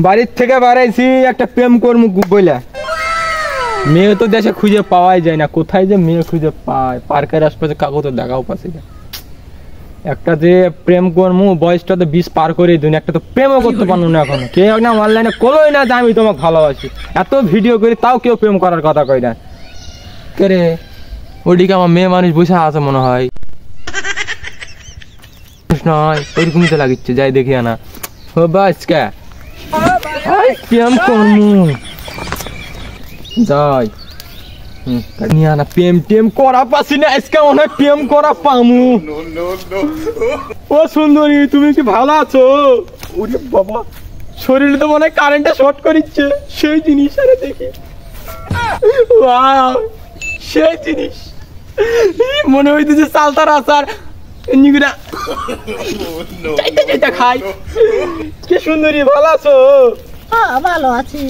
বাড়ির থেকে বাড়াইছি একটা প্রেম কর্ম বইলা। মেয়ে তো দেশে খুঁজে পাওয়াই যায় না, কোথায় যে মেয়ে খুঁজে পায়? পার্কের আশপাশে কাগজ তো দেখাও পাচ্ছি না। একটা যে প্রেম কর্ম বয়সটা তো 20 পার করে দিন, একটা তো প্রেমও করতে পারলো না এখনো। কেউ না অনলাইনে কলোই না যে আমি তোমাকে ভালোবাসি, এত ভিডিও করি তাও কেউ প্রেম করার কথা কই না। কে রে ওদিকে আমার মেয়ে মানুষ বসে আছে মনে হয়, নয় ওইরকমই তো লাগিচ্ছে, যাই দেখি না ও বাস কে প্রেম কর্ম যাই না, প্রেম টেম করা পাচ্ছি না আজকে, মনে হয় প্রেম করা পামু। ও সুন্দরী তুমি কি ভালো আছো? ওরে বাবা শরীরে তো মনে হয় কারেন্টটা শর্ট করিচ্ছে, সেই জিনিস আরে দেখি সেই জিনিস মনে হইতেছে চালতার আচার খাই। কি সুন্দরী ভালো আছো? ভালো আছি।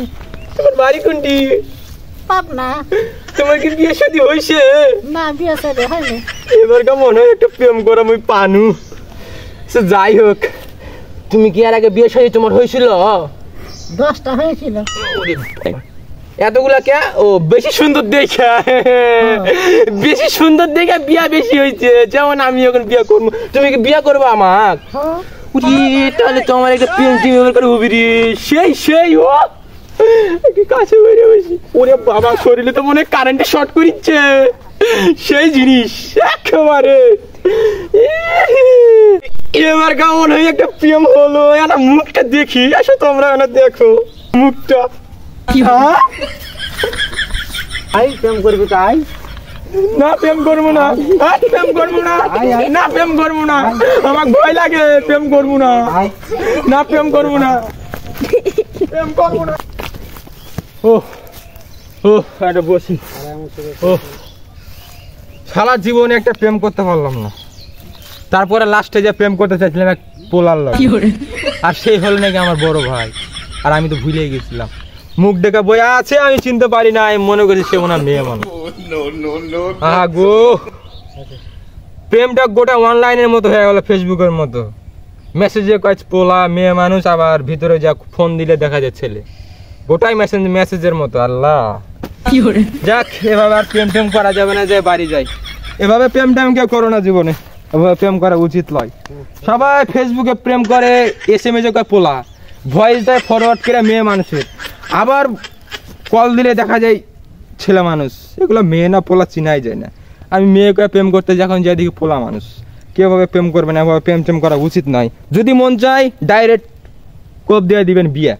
তোমার বাড়ি কোনটি? পাবনা। তোমার কি বিয়ে শাদী হয়েছে? না বিয়ে শাদী হয়নি। এবার কা মনে হয় একটা প্রেম করা মুই পানু। যাই হোক, তুমি কি আর আগে বিয়ে শাদী তোমার হয়েছিল? 10টা হয়েছিল। এতগুলা কে? ও বেশি সুন্দর দেখা, বেশি সুন্দর দেখা বিয়া বেশি হয়েছে। যেমন আমি এখন বিয়ে করবো, তুমি কি বিয়ে করবো আমাক? তাহলে তোমার একটা প্রেম টিম করে হবি রে, সেই সেই ও কাছে বেরিয়ে বেশি। ওরে বাবা শরীরে তো মনে হয় কারেন্টে শর্ট করিচ্ছে, সেই জিনিস একেবারে। এবার কেমন হয় একটা প্রেম হলো, একটা মুখটা দেখি। আসো তোমরা দেখো মুখটা। আই প্রেম করবি তাই? না প্রেম করবো না, প্রেম করবো না, না প্রেম করবো না, আমার ভয় লাগে, প্রেম করবো না, না প্রেম করবো না, প্রেম করবো না। ও ও একটা বসি। ও সারা জীবনে একটা প্রেম করতে পারলাম না, তারপরে লাস্টে যে প্রেম করতে চাইছিলাম এক পোলার লোক, আর সেই হলো নাকি আমার বড় ভাই। আর আমি তো ভুলেই গেছিলাম, মুখ দেখা বই আছে আমি চিনতে পারি না, আমি মনে করছি সে মনে মেয়ে মানুষ। গো প্রেমটা গোটা অনলাইনের মতো হয়ে গেল, ফেসবুকের মতো। মেসেজে কয়েক পোলা মেয়ে মানুষ, আবার ভিতরে যা ফোন দিলে দেখা যায় ছেলে, গোটাই মেসেজের মতো। আল্লাহ যাক, এভাবে আর প্রেম টেম করা যাবে না, যে বাড়ি যাই। এভাবে প্রেম টেম কেউ করো না জীবনে, এভাবে প্রেম করা উচিত নয়। সবাই ফেসবুকে প্রেম করে, SMS এ পোলা ভয়েস দেয় ফরওয়ার্ড করে মেয়ে মানুষের, আবার কল দিলে দেখা যায় ছেলে মানুষ। এগুলো মেয়ে না পোলা চিনাই যায় না। আমি মেয়েকে প্রেম করতে যখন যাই দেখি পোলা মানুষ। কেউভাবে প্রেম করবে না, এভাবে প্রেম টেম করা উচিত নয়। যদি মন চায় ডাইরেক্ট কোপ দিয়ে দিবেন বিয়ে।